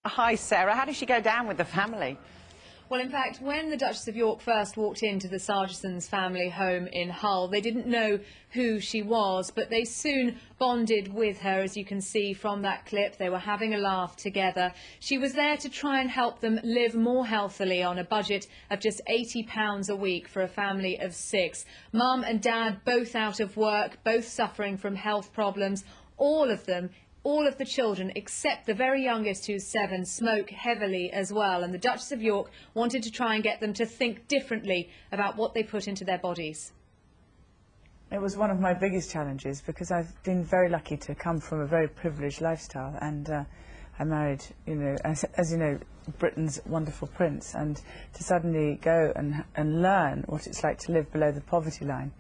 Hi, Sarah. How did she go down with the family? Well, in fact, when the Duchess of York first walked into the Sargisons family home in Hull, they didn't know who she was, but they soon bonded with her, as you can see from that clip. They were having a laugh together. She was there to try and help them live more healthily on a budget of just £80 a week for a family of 6. Mum and Dad both out of work, both suffering from health problems, all of them. All of the children, except the very youngest, who's 7, smoke heavily as well. And the Duchess of York wanted to try and get them to think differently about what they put into their bodies. It was one of my biggest challenges because I've been very lucky to come from a very privileged lifestyle, and I married, as you know, Britain's wonderful prince, and to suddenly go and learn what it's like to live below the poverty line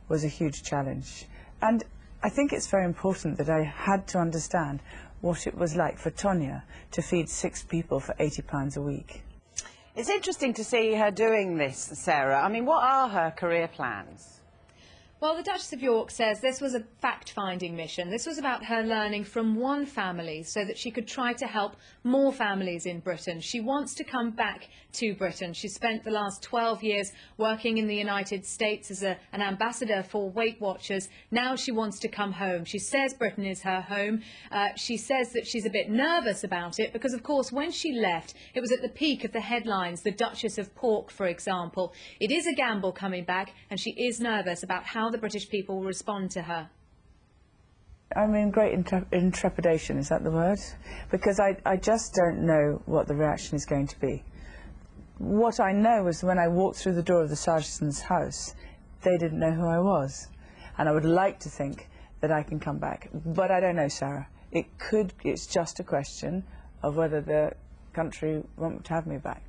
was a huge challenge. And I think it's very important that I had to understand what it was like for Tonya to feed 6 people for £80 a week. It's interesting to see her doing this, Sarah. I mean, what are her career plans? Well, the Duchess of York says this was a fact-finding mission. This was about her learning from one family so that she could try to help more families in Britain. She wants to come back to Britain. She spent the last 12 years working in the United States as an ambassador for Weight Watchers. Now she wants to come home. She says Britain is her home. She says that she's a bit nervous about it because, of course, when she left, it was at the peak of the headlines, the Duchess of Pork, for example. It is a gamble coming back, and she is nervous about how the British people will respond to her. I'm in great intrepidation, is that the word? Because I just don't know what the reaction is going to be. What I know is when I walked through the door of the Sargisons' house, they didn't know who I was. And I would like to think that I can come back. But I don't know, Sarah. It's just a question of whether the country won't have me back.